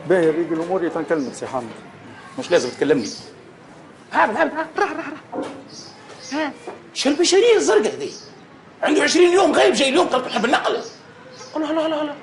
باهي ريق الامور تنكلمك سي حامد. مش لازم تكلمني. هابط راح ها شو البشريه الزرقاء هذي؟ عنده 20 يوم غايب، جاي اليوم قال نحب النقل. الله الله الله الله.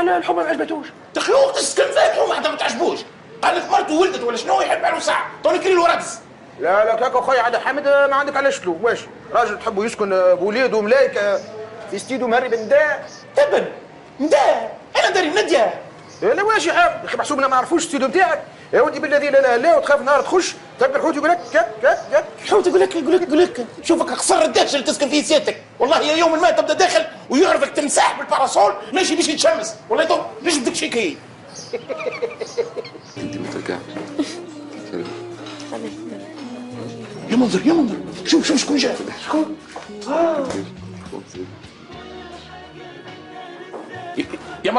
لا الحمى ما عجبتوش. تخيوق تسكن فيها الحمى حتى ما تعجبوش. قال لك مرته ولدت ولا شنو يحب على ساعه، توني كري له رقص. لا لا كاكا خويا عاد حامد ما عندك علاش تلوم، واش راجل تحبوا يسكن بولاد وملايكه في ستيدو مهري بن نداء؟ تبن نداء انا داري نديا. لا واش يا حامد، يا اخي محسوبنا ما نعرفوش ستيدو نتاعك. يا ودي بالذي لا لا لا، وتخاف نهار تخش تلقى الحوت يقول لك كك الحوت يقول لك شوفك قصر الدهشه اللي تسكن فيه سيادتك، والله يا يوم ما تبدا داخل ويعرفك تمساح بالباراسول ماشي باش يتشمس، والله يطول ليش بدك شيء كي. انت ما ترجع. يا منظر شوف شكون جاء. شكون؟ يا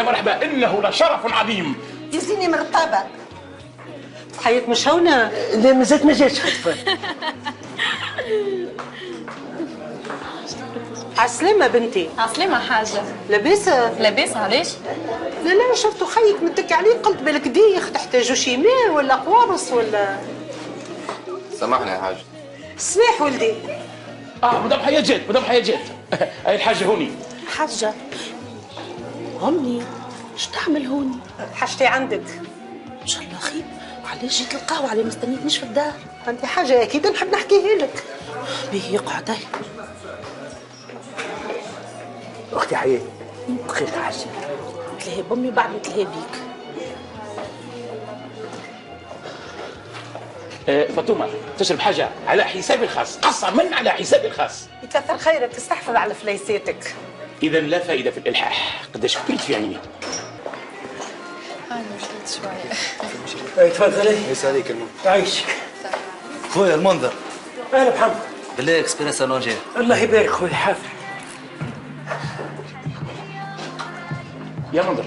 مرحبا انه لشرف عظيم. جزيني مرطبه. حياة مش هونة؟ لا مازالت ما جاتش خطفة. عالسلامة بنتي. عالسلامة حاجة. لاباسة؟ لاباسة علاش؟ لا شفتو خيك متكي عليه قلت بالك ديخ تحتاجوا شي ماء ولا قوارص ولا. سامحني يا حاج. الصباح ولدي. مدام حياة جات هاي الحاجة هوني. حاجة أمي اش تعمل هوني؟ حاجتي عندك. إن شاء الله خير. علاش جيت القهوة على مستنيتنيش في الدار؟ عندي حاجة أكيد نحب نحكيها لك. باهي يقعد. هاي أختي حياة دقيقة حاجة. نتلهي بأمي بعد نتلهي بيك. فاطمة تشرب حاجة على حسابي الخاص، قسما على حسابي الخاص. يكثر خيرك تستحفظ على فليساتك. إذا لا فائدة في الإلحاح، قداش كبرت في عيني. أنا مشيت شوية. تفضلي. يساليك المهم. عايشك. خويا المنظر. أهلا محمد. بالله اكسبريس الونجير. الله يبارك خويا حافظ. يا منظر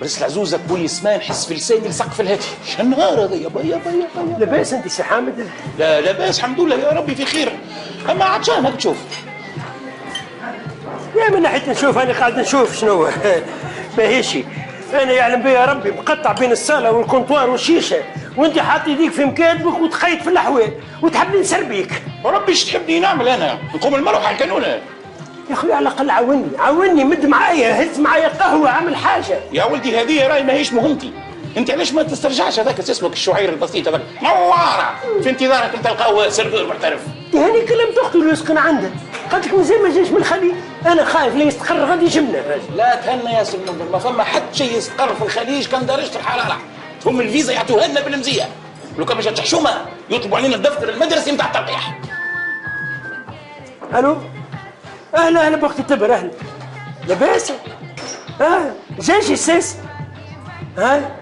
بس العزوزة كويس ما نحس في لساني لسقف الهاتف. شنهار هذا يابا. لاباس أنت سي حامد؟ لا لاباس الحمد لله يا ربي في خير، أما عطشانك تشوف. يا من ناحية نشوف أنا قاعد نشوف شنو ماهيشي. أنا يعلم بها ربي مقطع بين الصالة والكونطوار والشيشة، وأنت حاطط يديك في مكاتبك وتخيط في الأحوال وتحبني نسربيك. وربي ايش تحبني نعمل أنا؟ نقوم المروحة على القانون. يا خويا على الأقل عاوني مد معايا، هز معايا قهوة، عمل حاجة. يا ولدي هذه راي ماهيش مهمتي، أنت علاش ما تسترجعش هذاك اسمك الشعير البسيط هذاك نوارة في انتظارك أنت القهوة سيرفور محترف. هاني كلمت أختي اللي يسكن عنده، قالت لك مازال ما جاش من الخليج، أنا خايف لا يستقر غادي يجمنا. لا تهنى يا سي المنظر، ما فما حد شيء يستقر في الخليج كان درجة الحرارة، هم الفيزا يعطوها لنا بالمزية، لو كان جات حشومة يطلبوا علينا الدفتر المدرسي نتاع التلقيح. ألو؟ أهلا بأختي تبر، أهلا. لاباس؟ جاش الساس؟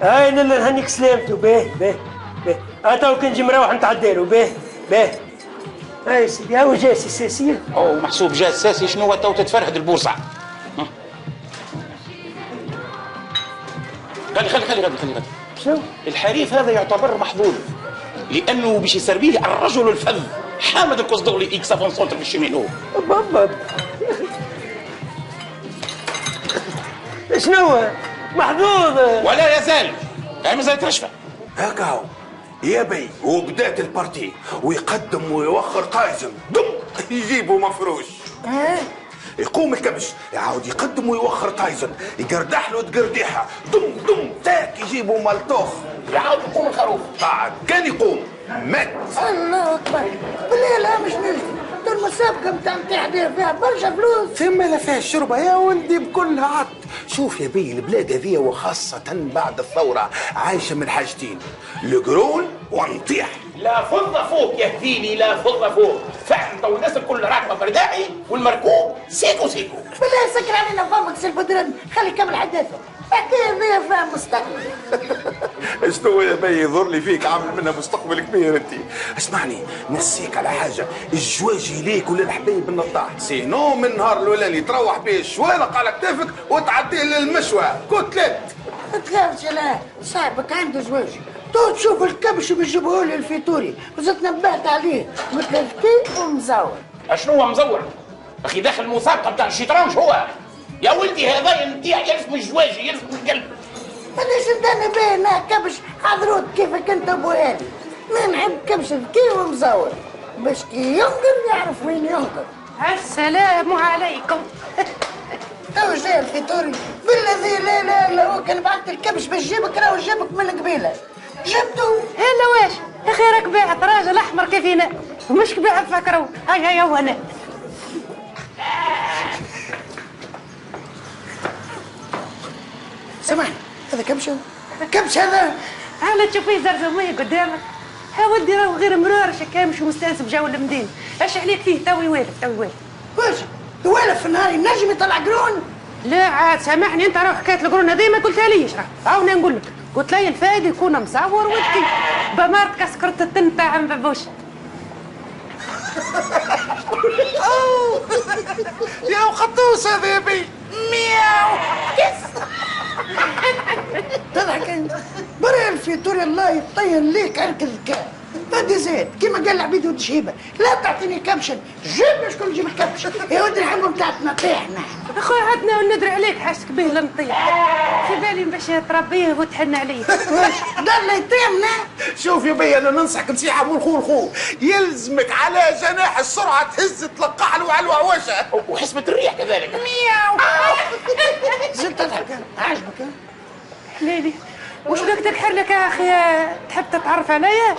هاي نهنيك سلامته. باهي تو كي نجي مروح نتعداله. باهي هاي سيدي هاو جا الساسية. أو محسوب جا الساسي شنو تو تتفرهد البورصة. خلي غادي. شنو؟ الحريف هذا يعتبر محظوظ لأنه باش يسربيه الرجل الفذ حامد القصدغلي إكس فون سونتر في الشمينو. بابا شنو محظوظ ولا يزال مازال ترشفه. هكا هو يا بي وبدات البارتي ويقدم ويوخر قائزم دم يجيبوا مفروش. يقوم الكبش يعاود يقدم ويوخر تايزن يقردح له تقرديحه دم تاك يجيبوا ملطوخ يعاود يقوم الخروف قاعد كان يقوم مات. الله اكبر بالله لا مش نجم المسابقه نتاع فيها برشا فلوس. ثم لا فيها الشربه يا ولدي بكلها عط. شوف يا بي البلاد هذه وخاصه بعد الثوره عايشه من حاجتين، القرون ونطيح. لا فضة فوق يهديني، لا فضة فوق فعلا. تو الناس الكل راكبه برداعي والمركوب سيكو بالله سكر علينا فمك سي البدران، خلي كمل حداثه. الحكايه فيها فيها مستقبل. شنو يا بي يظهر لي فيك عامل منها مستقبل كبير انت. اسمعني نسيك على حاجه، الجواجي ليك ولا الحبايب النطاح، سينو من النهار الاولاني تروح بيه الشوالق على كتافك وتعديه للمشوى كتلت. ما تخافش لا صاحبك عنده زواجي، تو تشوف الكبش بيجيبوه لي الفيتوري وزدت نبهت عليه مثل ومزور. شنو هو مزور؟ اخي داخل المسابقه بتاع الشطرنج هو يا ولدي هذا ينتيع يرسم الجواجي يرسم القلب. علاش انت باين كبش حضروت كيفك انت ابويا؟ ما نحب كبش ذكي ومزور باش كي ينقر يعرف وين ينقر. السلام عليكم. تو جاي الفطوري بالذي لا لا لا هو كان بعت الكبش باش جيبك راهو جابك من قبيله جبتو. هلا واش يا اخي راك باعت راجل احمر كيفينا ومش باعت فكرو. هيا وانا سامحني هذا كبش هذا على تشوفيه زرزمية قدامك. ها ودي راهو غير مرار شكا مش مستانس بجو المدينة. اش عليك فيه توي والف توي والف. واش والف في النهار ينجم يطلع قرون؟ لا عاد سامحني انت راه حكايه القرون هذه ما قلتها ليش راه انا نقول لك قلت لي الفايد يكون مصور وذكي بمارك سكرت التن تاع عم بابوش. يا خطوس هذا يا بي مياو كيف تضحك انت برا الفيتوري الله يطين ليك عرك الذكاء. هادي زيد كيما قال العبيد ولد شهيبه لا تعطيني كبشا جيب شكون يجيب الكبش يا ودي نحبوا بتاعتنا طيحنا. اخويا عدنا ندري عليك حاسك به لنطيح في بالي باش تربيه وتحن عليه. واش دار لي يطيمنا؟ شوف يا بي انا ننصحك نصيحه من الخو يلزمك على جناح السرعه تهز تلقح له على الوعوشه وحسبة الريح كذلك. مياو زدت تضحك عاجبك؟ حليلي وش بدك تكحر لك يا اخي تحب تتعرف عليا؟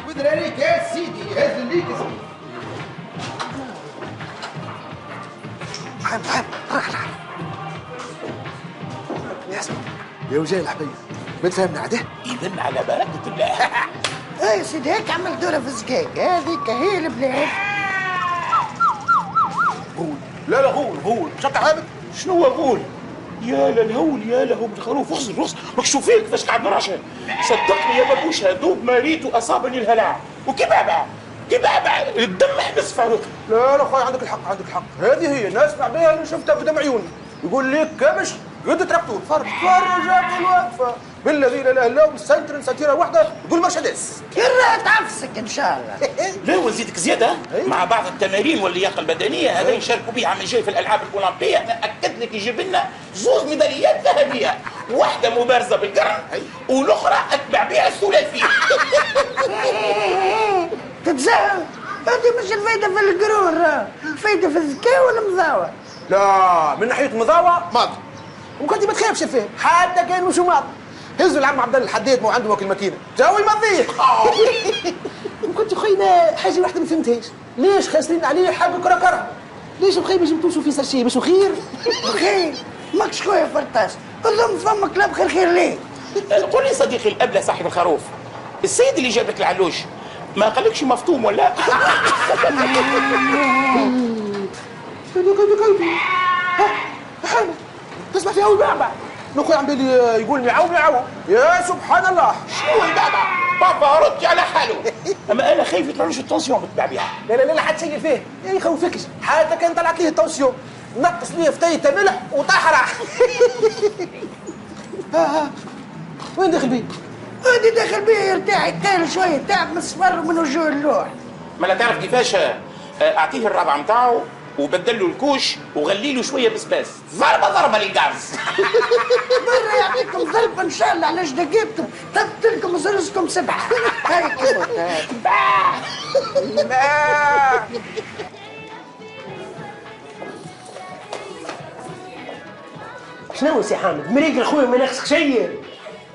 بدر عليك يا سيدي هز الليك محمد راح يا وجاي الحبيب ما تفهمنا عاده إذن على بركة الله. يا سيدي هيك عمل دوره في الزقاق هذيك هي البلاد. لا غول شق حامد شنو أقول؟ يا للهول يا له بالخروف اخزر مكشوف فيك كيفاش قاعد نراشد. صدقني يا بابوش هذوب ما ريت واصابني الهلع وكبابه الدم حبس في عروقي. لا خويا عندك الحق هذه هي نسمع بها اللي شفتها في دم عيوني يقول لك كبش قد تركتون فرج هذه الوقفه بالذي لا اله الا هو مسنتر سنتيره واحده تقول مرشدس كرة تعفسك ان شاء الله. لا ونزيدك زياده مع بعض التمارين واللياقه البدنيه هذا يشاركوا بها عام الجاي في الالعاب الاولمبيه. انا اكد لك يجيب لنا زوج ميداليات ذهبيه واحده مبارزه بالقرن والاخرى اتبع بها الثلاثي. تتزعم هذه مش الفايده في القرون راه الفايده في الذكاء والمضاوع. لا من ناحيه مضاوع ماضي وكنت ما تخافش الفهم حتى كان مش ماضي هزوا العم عبد الله الحداد ما عنده وكيل ماكينه جاوي مضيق. وكنت خوينا حاجه واحده ما فهمتهاش ليش خاسرين عليه حب كركره ليش بخير ما جبتوش في سرشي باش خير بخير ماكش خويا فرطاس اظن فمك لا بخير خير ليه. قول لي صديقي الابله صاحب الخروف السيد اللي جاب لك العلوش ما قالكش مفطوم ولا؟ حامد تسمع فيها ويبعبع نخويا عم بالي يقول ميعاو يا سبحان الله شنو البابا؟ بابا رد على حاله. اما انا خايف يطلعلوش التونسيون بتباع بها. لا حتسير فيه يا يخوفكش حتى كان طلعت ليه التونسيون نقص ليه فتيته ملح وطحرع. ها وين داخل بيه؟ هادي داخل بيه يرتاح يتقال شويه تعب من الصفر ومن وجوه اللوح. ما لا تعرف كيفاش اعطيه الرابعه نتاعو وبدل له الكوش وغلي له شويه بسباس ضربه للغاز. برا يعطيكم ضربه ان شاء الله على جدقيبكم طبت لكم زرزكم سبعه. هاي كيف شنو سي حامد مريق الخويا ما ناقصك شيء؟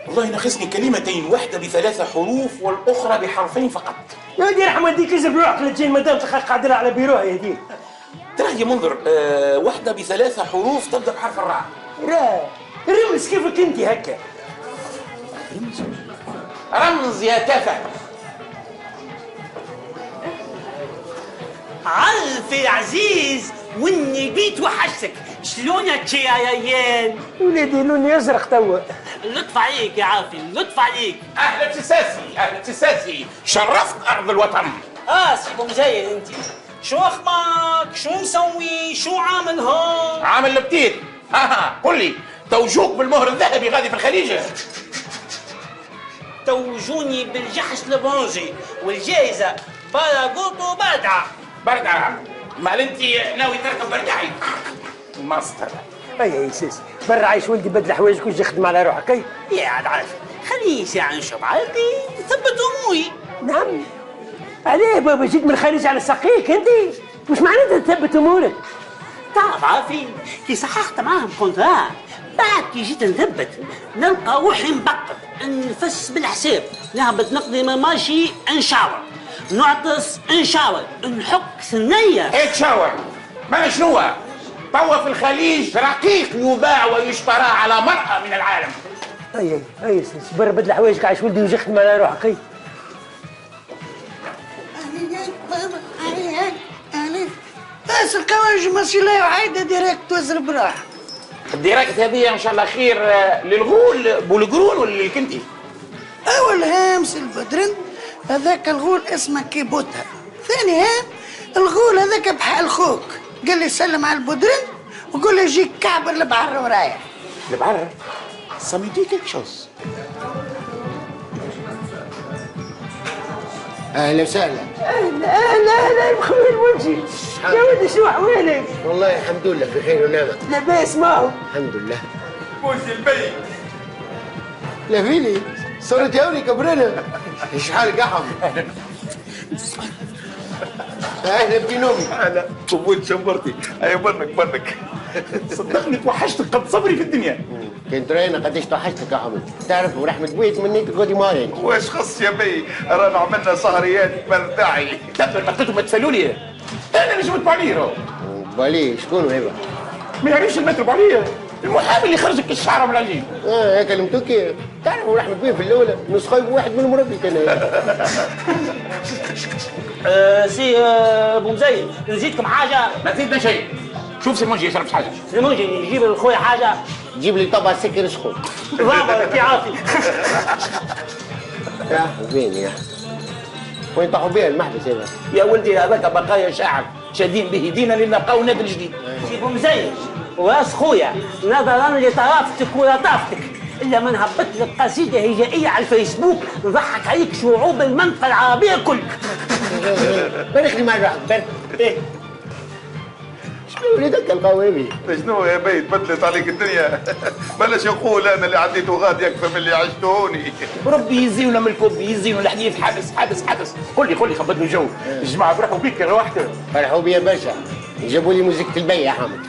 والله ناقصني كلمتين واحده ب3 حروف والاخرى بحرفين فقط. يا ودي يرحم والديك يزرب روحك لتجين مدام قاعدة على بيروها يا دير. ترى يا منذر واحده ب3 حروف تبدا بحرف الراء. رمز كيفك انت هكا. رمز يا تافه. عرفي عزيز واني بيت وحشتك شلونك يا عيال؟ وليدي لوني ازرق توا. لطف عليك يا عافي لطف عليك. اهلا سيساسي شرفت ارض الوطن. سي بومزايد انت شو اخبارك؟ شو مسوي؟ شو عامل هون؟ عامل البتيت. قل لي توجوك بالمهر الذهبي غادي في الخليج. توجوني بالجحش البونجي والجائزه باراغوتو بردعه. مال انت ناوي تركب بردعي ماستر. اي سيس برا عايش ولدي بدل حوايجك وجي خدم على روحك. اي يا عاد عارف خليني ساعه نشرب عادي ثبت اموري. نعم. عليه بابا جيت من الخليج على سقيك انت؟ وش معناتها تثبت امورك؟ تعرف عارفين كي صححت معاهم كونترا بعد كي جيت نثبت نلقى روحي مبقر نفس بالحساب نهبط نقضي ماشي نشاور نعطس نشاور نحك ثنيه ايه تشاور ما شنو توا في الخليج رقيق يباع ويشترى على مرأة من العالم. اي سيس برا بدل حوايجك عايش ولدي وجي خدم على روحك. اي بس القواج مسيلة وعايدة ديريكت توزر براحة. الديريكت هذه ان شاء الله خير للغول بولقرون ولا للكنتي؟ أول هامس البدرن هذاك الغول اسمه كيبوتا. ثاني هام الغول هذاك بحال خوك قال لي سلم على البدرن وقول له يجيك كعبر البحر ورايح. البحر ساميدي كيك شوز. اهلا وسهلا. اهلا بخوي المنشي. يا ولدي شو احوالك؟ والله الحمد لله في خير ونعمه. لاباس معه؟ الحمد لله. موسي البي لا فيني صرت ياولي كبرنا. ايش حالك يا حمد؟ اهلا بنومي. اهلا قبول شمرتي. اي بنك صدقني توحشتك قد صبري في الدنيا. كنت راينا قديش توحشتك يا حمد. تعرف ورحمة بويت منيت تقعدي معايا. واش خص يا بي رانا عملنا سهريات بردعي. تبر بقيتوا ما تسالوني انا اللي جبت عليه. بالي شكون هذا؟ ما يعرفش المتر عليه المحامي اللي خرجك الشعره من العجين. كلمتوك كيف؟ تعرف ورحمة بويت في الاولى نسخه واحد من المربي كان. سي ابو مزين نزيدكم حاجه. ما تزيدنا شيء. شوف سيمونجي يشرب حاجه. سيمونجي يجيب لخويا حاجه. جيب لي طبق سكر سخون. بابا كي عافي. يا زين يا وين طاحوا بها المحبس هذا؟ يا ولدي هذاك بقايا شاعر شادين به دينا لنبقاو نادي جديد. سي ابو مزين وراس خويا نظرا لطرافتك ولطافتك الا ما نهبط لك قصيده هجائيه على الفيسبوك نضحك عليك شعوب المنطقه العربيه كل. بارك لي مع روحك بارك. ايه شنو ولدك القوامي؟ شنو يا بي تبدلت عليك الدنيا. بلاش نقول انا اللي عديته غادي اكثر من اللي عشتوني. ربي يزيننا من الكب يزينوا الحديث. حبس قول لي خبط له جو. الجماعه فرحوا بيك روحت. فرحوا بيا برشا. جابوا لي موسيقى البي يا حامد.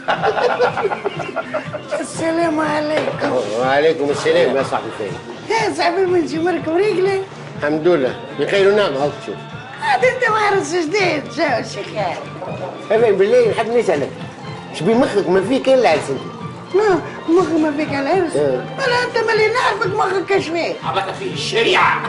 السلام عليكم. وعليكم السلام يا صاحبي فين؟ يا صاحبي المنشي مركب رجلي. الحمد لله بخير ونعمة. هاك تشوف. عاد انت مهرس جديد جاو الشيخان. فين بالله نحب نسألك شبي مخك ما فيك الا عرس انت؟ لا مخي ما فيك على العرس. ولا انت مالي نعرفك مخك كشفيه. حركت فيه الشريعه.